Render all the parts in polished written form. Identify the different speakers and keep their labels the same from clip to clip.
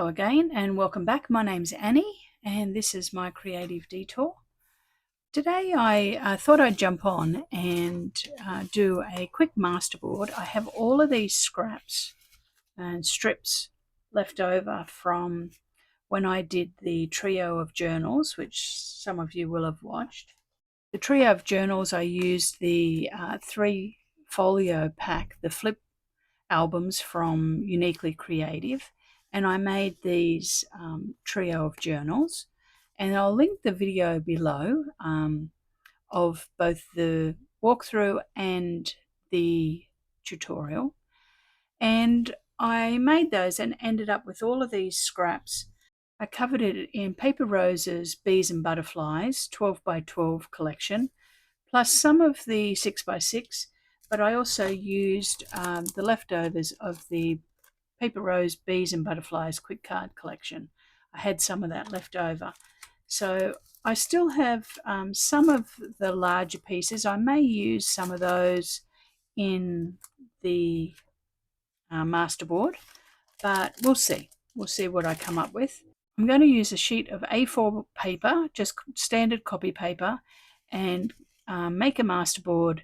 Speaker 1: Hello again and welcome back. My name's Annie and this is my creative detour. Today I thought I'd jump on and do a quick masterboard. I have all of these scraps and strips left over from when I did the trio of journals, which some of you will have watched. The trio of journals, I used the 3 folio pack, the flip albums from Uniquely Creative, and I made these trio of journals, and I'll link the video below of both the walkthrough and the tutorial. And I made those and ended up with all of these scraps. I covered it in Paper Rose's Bees and Butterflies 12 by 12 collection, plus some of the 6 by 6, but I also used the leftovers of the Paper Rose Bees and Butterflies quick card collection. I had some of that left over. So I still have some of the larger pieces. I may use some of those in the masterboard, but we'll see. We'll see what I come up with. I'm going to use a sheet of A4 paper, just standard copy paper, and make a masterboard,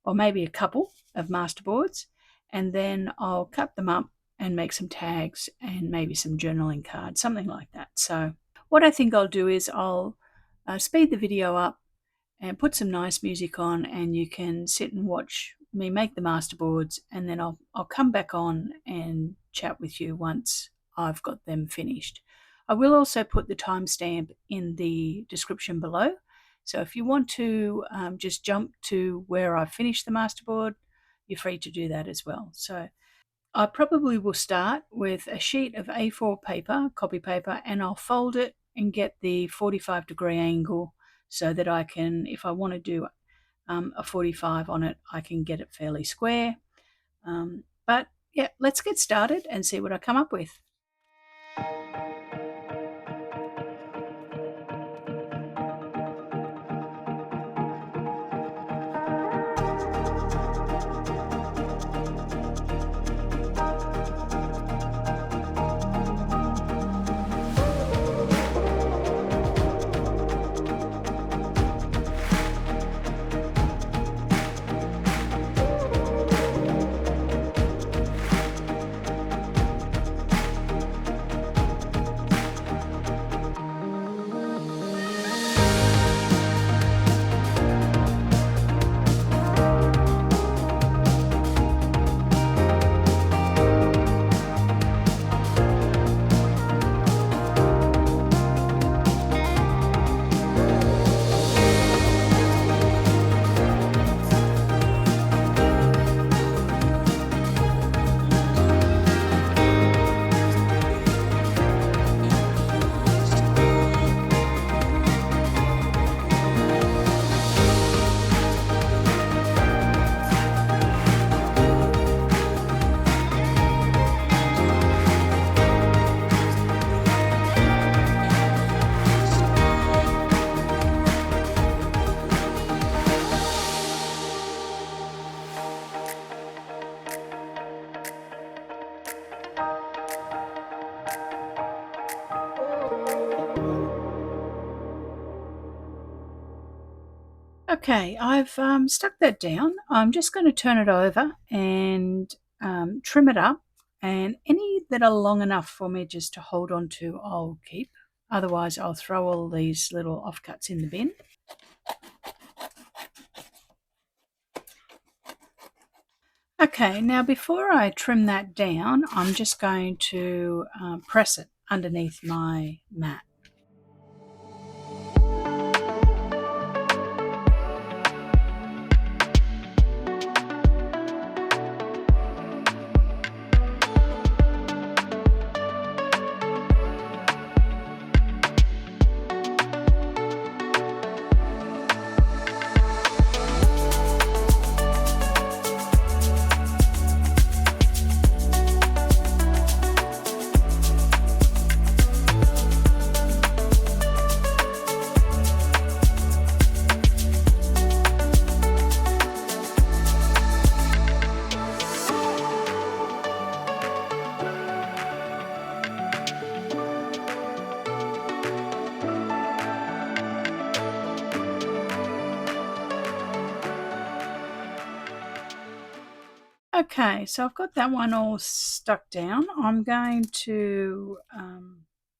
Speaker 1: or maybe a couple of masterboards, and then I'll cut them up and make some tags and maybe some journaling cards, something like that. So what I think I'll do is I'll speed the video up and put some nice music on, and you can sit and watch me make the masterboards, and then I'll come back on and chat with you once I've got them finished. I will also put the timestamp in the description below, so if you want to just jump to where I've finished the masterboard, you're free to do that as well. So I probably will start with a sheet of A4 paper, copy paper, and I'll fold it and get the 45-degree angle so that I can, if I want to do a 45 on it, I can get it fairly square. But yeah, let's get started and see what I come up with. Okay, I've stuck that down. I'm just going to turn it over and trim it up, and any that are long enough for me just to hold on to, I'll keep. Otherwise, I'll throw all these little offcuts in the bin. Okay, now before I trim that down, I'm just going to press it underneath my mat. Okay, so I've got that one all stuck down. I'm going to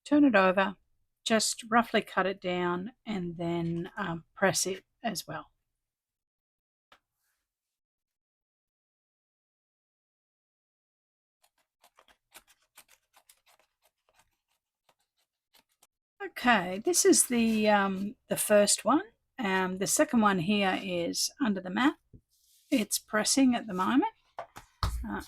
Speaker 1: turn it over, just roughly cut it down, and then press it as well. Okay, this is the first one. The second one here is under the mat. It's pressing at the moment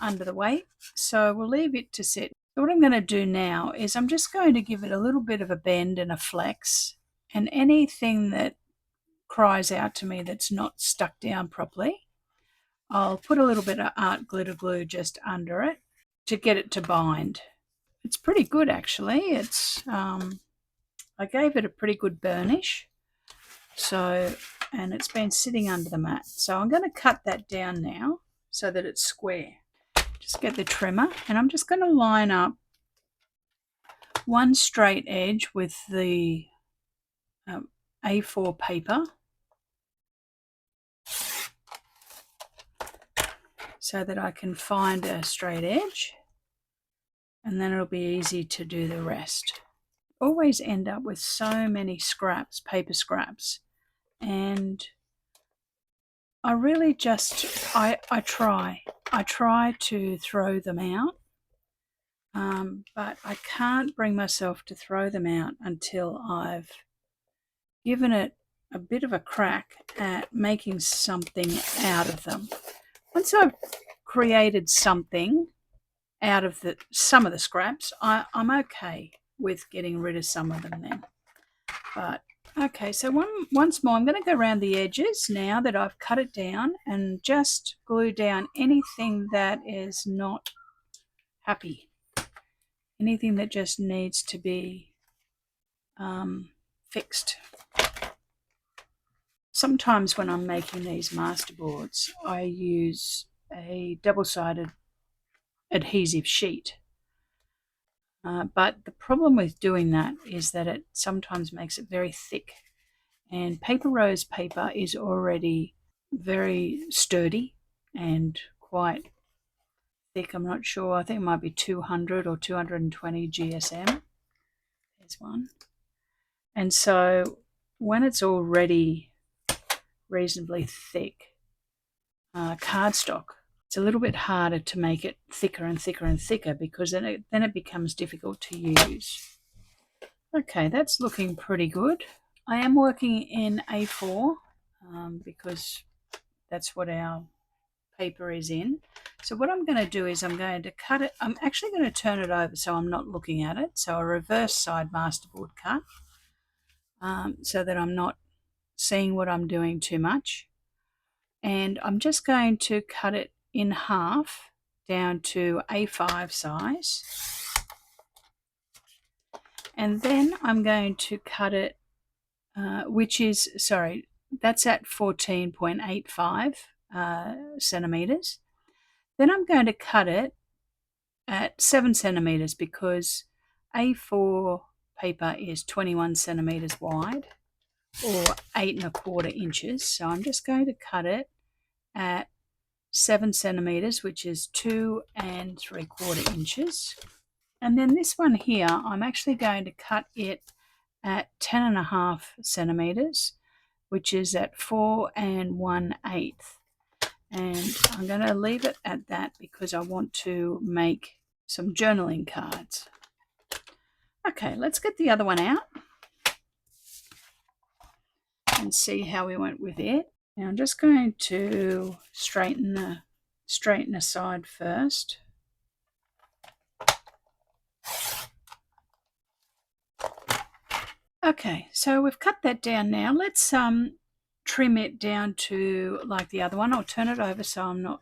Speaker 1: under the weight, so we'll leave it to sit. So what I'm going to do now is I'm just going to give it a little bit of a bend and a flex, and anything that cries out to me that's not stuck down properly, I'll put a little bit of art glitter glue just under it to get it to bind. It's pretty good actually. It's I gave it a pretty good burnish, so, and it's been sitting under the mat. So I'm going to cut that down now so that it's square. Just get the trimmer, and I'm just going to line up one straight edge with the A4 paper so that I can find a straight edge, and then it'll be easy to do the rest. Always end up with so many scraps, paper scraps, and I really just, I try to throw them out, but I can't bring myself to throw them out until I've given it a bit of a crack at making something out of them. Once I've created something out of some of the scraps, I'm okay with getting rid of some of them then. But okay, so once more, I'm going to go around the edges now that I've cut it down and just glue down anything that is not happy, anything that just needs to be fixed. Sometimes when I'm making these masterboards, I use a double-sided adhesive sheet. But the problem with doing that is that it sometimes makes it very thick. And paper rose paper is already very sturdy and quite thick. I'm not sure. I think it might be 200 or 220 GSM. There's one. And so when it's already reasonably thick cardstock, it's a little bit harder to make it thicker and thicker and thicker, because then it becomes difficult to use. Okay, that's looking pretty good. I am working in A4 because that's what our paper is in. So what I'm going to do is I'm going to cut it. I'm actually going to turn it over so I'm not looking at it. So a reverse side masterboard cut, so that I'm not seeing what I'm doing too much. And I'm just going to cut it in half down to A5 size. And then I'm going to cut it, that's at 14.85 centimeters. Then I'm going to cut it at 7 centimeters because A4 paper is 21 centimeters wide, or 8¼ inches. So I'm just going to cut it at 7 centimeters, which is 2 3/4 inches. And then this one here, I'm actually going to cut it at 10½ centimeters, which is at 4 1/8. And I'm going to leave it at that because I want to make some journaling cards. Okay, let's get the other one out and see how we went with it. Now I'm just going to straighten the side first. Okay, so we've cut that down now. Let's trim it down to like the other one. I'll turn it over so I'm not,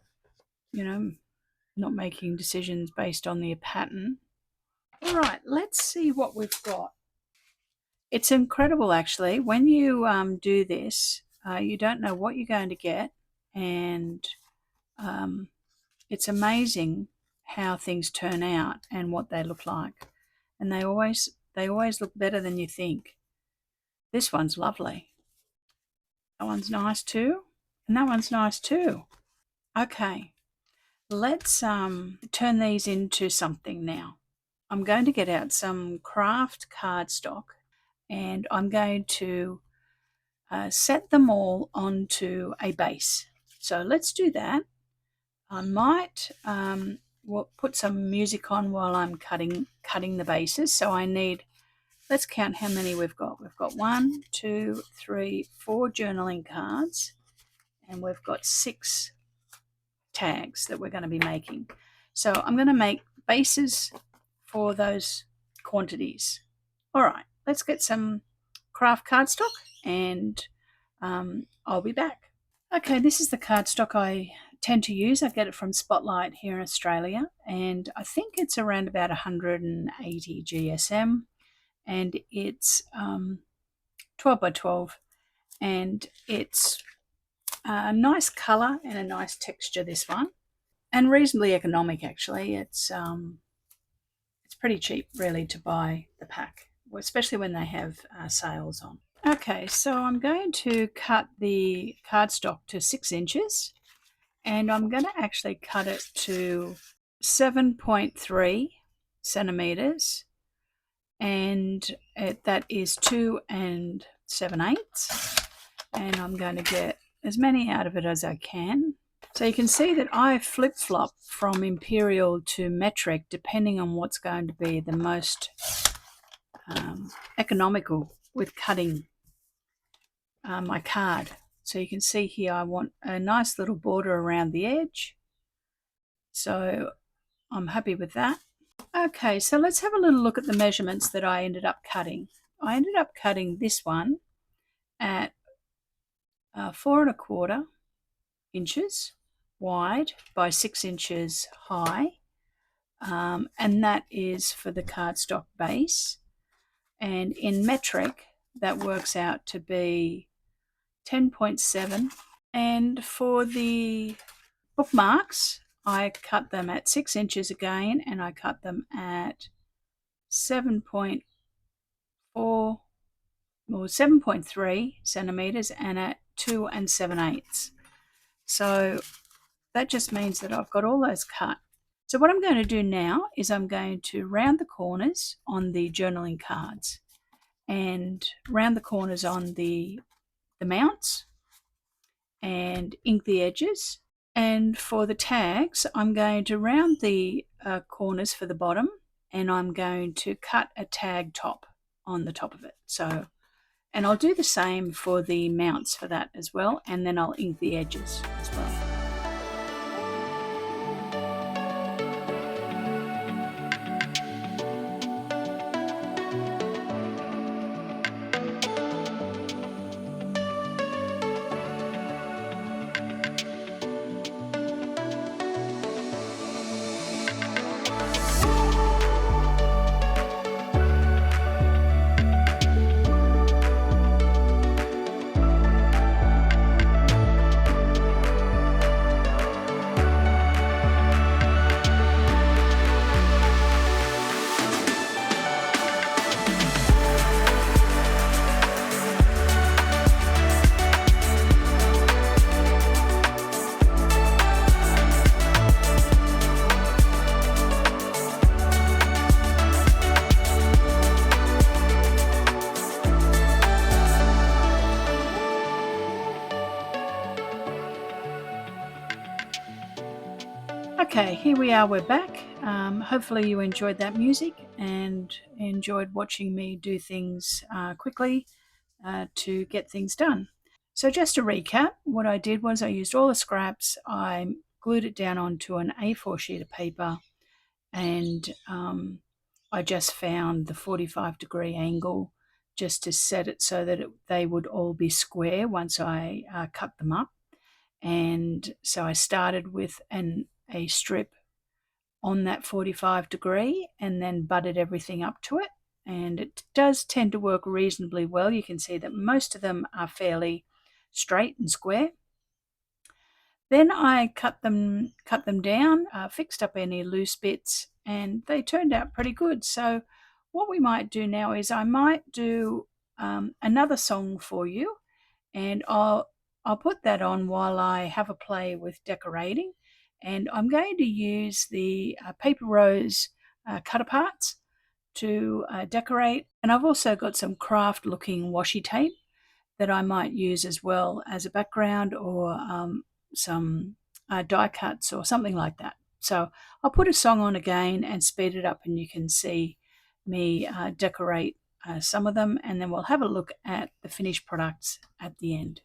Speaker 1: not making decisions based on the pattern. All right, let's see what we've got. It's incredible actually. When you do this, you don't know what you're going to get, and it's amazing how things turn out and what they look like. And they always look better than you think. This one's lovely. That one's nice too. And that one's nice too. Okay. Let's turn these into something now. I'm going to get out some craft cardstock and I'm going to set them all onto a base. So let's do that. I might put some music on while I'm cutting the bases. So I need, let's count how many we've got. We've got 1, 2, 3, 4 journaling cards, and we've got 6 tags that we're going to be making. So I'm going to make bases for those quantities. All right, let's get some craft cardstock and I'll be back. Okay, this is the cardstock I tend to use. I get it from Spotlight here in Australia, and I think it's around about 180 GSM, and it's 12 by 12, and it's a nice colour and a nice texture, this one, and reasonably economic actually. It's pretty cheap really to buy the pack, especially when they have sales on. Okay, so I'm going to cut the cardstock to 6 inches, and I'm going to actually cut it to 7.3 centimeters, and that is 2 7/8, and I'm going to get as many out of it as I can. So you can see that I flip-flop from imperial to metric depending on what's going to be the most economical with cutting my card. So you can see here I want a nice little border around the edge, so I'm happy with that. Okay, so let's have a little look at the measurements that I ended up cutting. I ended up cutting this one at 4¼ inches wide by 6 inches high, and that is for the cardstock base, and in metric that works out to be 10.7. And for the bookmarks, I cut them at 6 inches again, and I cut them at 7.4 or 7.3 centimeters and at 2 7/8. So that just means that I've got all those cut. So what I'm going to do now is I'm going to round the corners on the journaling cards and round the corners on the mounts and ink the edges. And for the tags, I'm going to round the corners for the bottom, and I'm going to cut a tag top on the top of it. So, and I'll do the same for the mounts for that as well, and then I'll ink the edges as well. Okay, here we are, we're back. Hopefully you enjoyed that music and enjoyed watching me do things quickly to get things done. So just to recap, what I did was I used all the scraps, I glued it down onto an A4 sheet of paper, and I just found the 45-degree angle just to set it so that they would all be square once I cut them up. And so I started with a strip on that 45-degree and then butted everything up to it, and it does tend to work reasonably well. You can see that most of them are fairly straight and square. Then I cut them down, fixed up any loose bits, and they turned out pretty good. So what we might do now is I might do another song for you, and I'll put that on while I have a play with decorating, And I'm going to use the paper rose cut aparts to decorate. And I've also got some craft looking washi tape that I might use as well as a background, or some die cuts or something like that. So I'll put a song on again and speed it up, and you can see me decorate some of them, and then we'll have a look at the finished products at the end.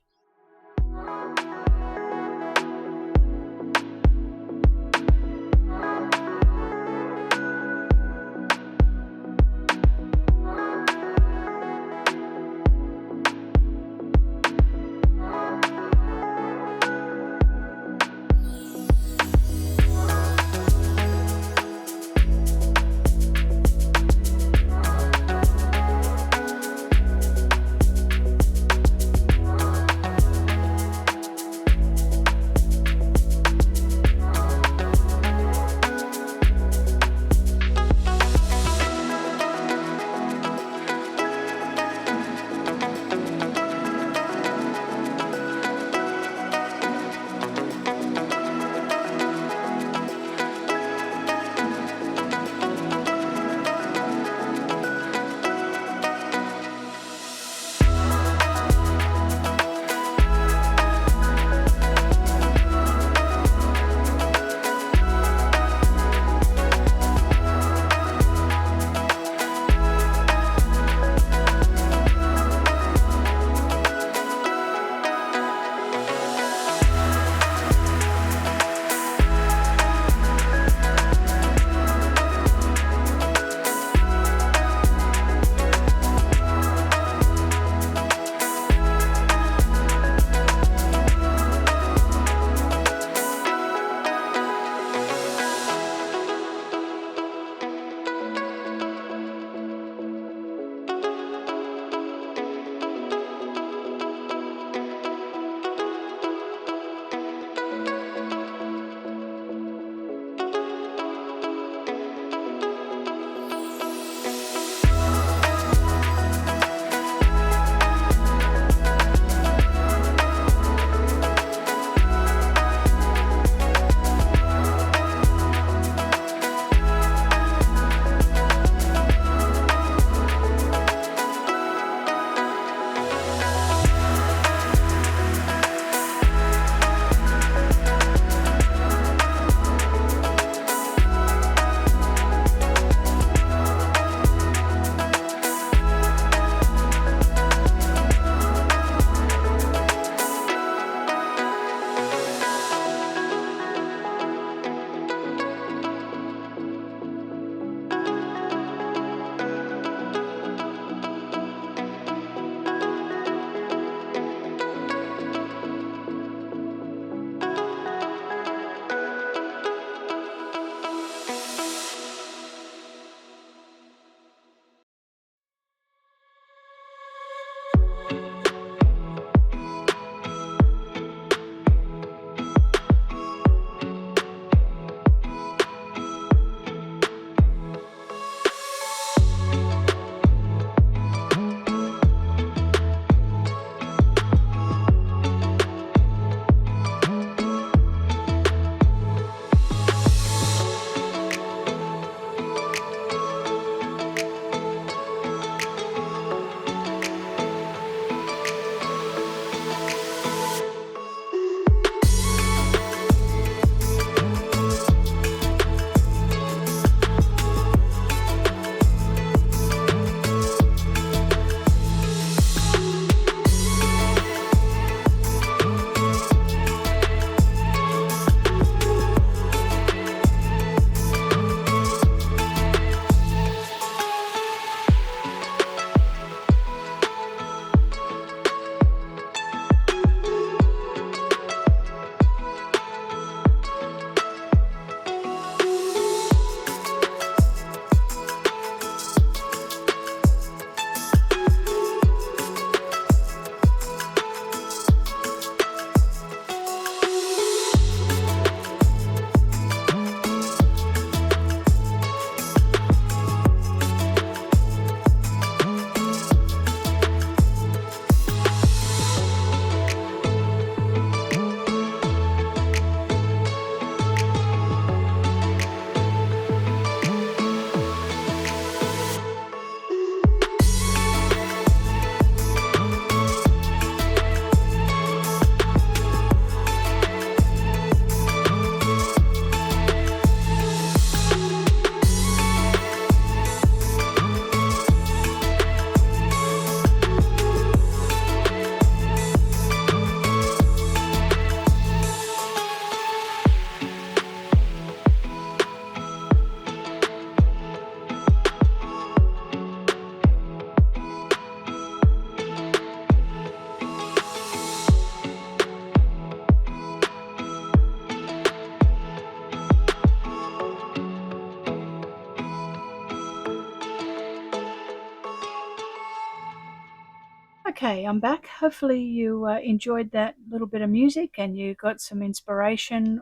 Speaker 1: Okay, I'm back. Hopefully you enjoyed that little bit of music and you got some inspiration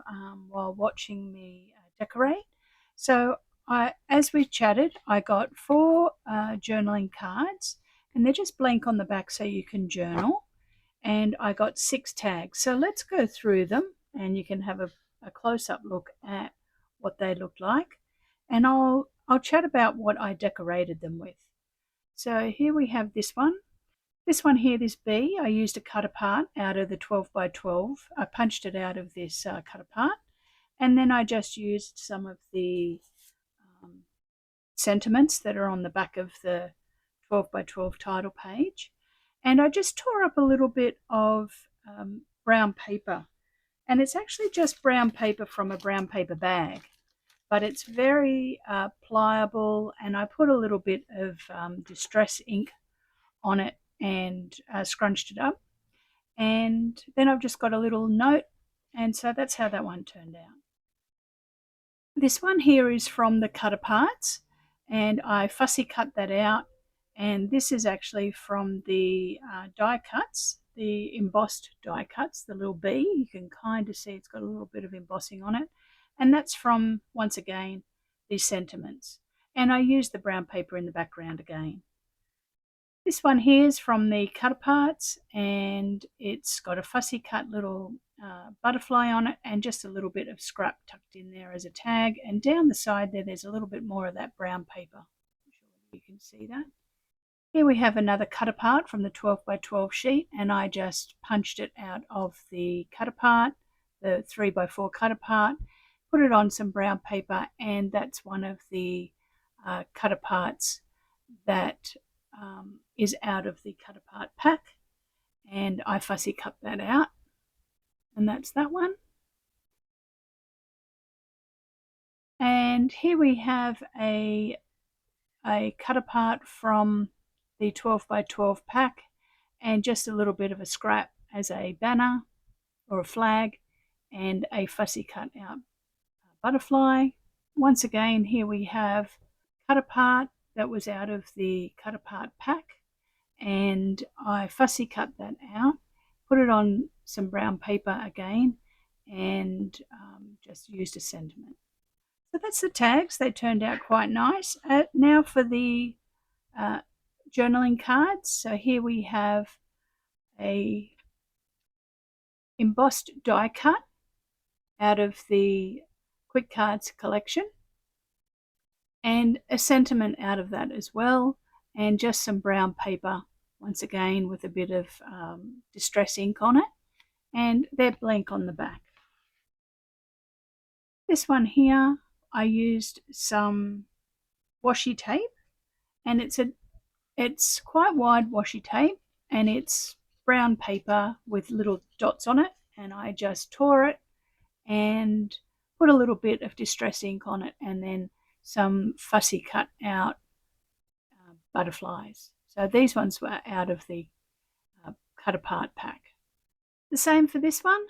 Speaker 1: while watching me decorate. So as we chatted, I got 4 journaling cards, and they're just blank on the back so you can journal. And I got 6 tags. So let's go through them and you can have a close-up look at what they look like. And I'll chat about what I decorated them with. So here we have this one. This one here, this bee, I used a cut apart out of the 12 by 12. I punched it out of this cut apart, and then I just used some of the sentiments that are on the back of the 12 by 12 title page, and I just tore up a little bit of brown paper, and it's actually just brown paper from a brown paper bag, but it's very pliable, and I put a little bit of distress ink on it and scrunched it up, and then I've just got a little note, and so that's how that one turned out. This one here is from the cut aparts, and I fussy cut that out, and this is actually from the die cuts, the embossed die cuts, the little bee. You can kind of see it's got a little bit of embossing on it, and that's from, once again, these sentiments, and I used the brown paper in the background again. This one here is from the cut aparts, and it's got a fussy cut little butterfly on it and just a little bit of scrap tucked in there as a tag, and down the side there's a little bit more of that brown paper. I'm sure you can see that. Here we have another cut apart from the 12 by 12 sheet, and I just punched it out of the cut apart, the 3 by 4 cut apart, put it on some brown paper, and that's one of the cut aparts that is out of the cut apart pack, and I fussy cut that out, and that's that one. And here we have a cut apart from the 12 by 12 pack, and just a little bit of a scrap as a banner or a flag, and a fussy cut out butterfly. Once again, here we have cut apart that was out of the cut apart pack, and I fussy cut that out, put it on some brown paper again, and just used a sentiment. So that's the tags. They turned out quite nice. Now for the journaling cards. So here we have a embossed die cut out of the Quick Cards collection, and a sentiment out of that as well, and just some brown paper, once again with a bit of distress ink on it, and they're blank on the back. This one here, I used some washi tape, and it's quite wide washi tape, and it's brown paper with little dots on it, and I just tore it and put a little bit of distress ink on it, and then some fussy cut out butterflies. So these ones were out of the cut apart pack. The same for this one.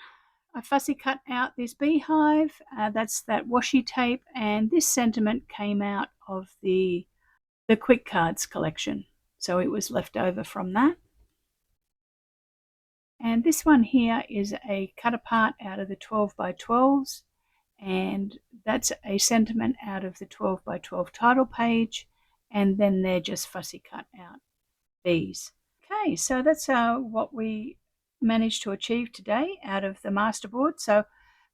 Speaker 1: I fussy cut out this beehive, that's that washi tape, and this sentiment came out of the Quick Cards collection, so it was left over from that. And this one here is a cut apart out of the 12 by 12s, and that's a sentiment out of the 12 by 12 title page, and then they're just fussy cut out bees. Okay, so that's what we managed to achieve today out of the Masterboard. So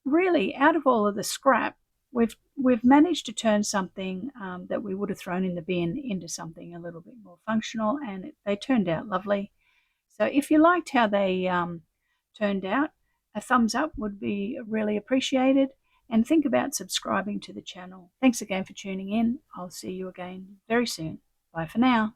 Speaker 1: really, out of all of the scrap, we've managed to turn something that we would have thrown in the bin into something a little bit more functional, and they turned out lovely. So if you liked how they turned out, a thumbs up would be really appreciated, and think about subscribing to the channel. Thanks again for tuning in. I'll see you again very soon. Bye for now.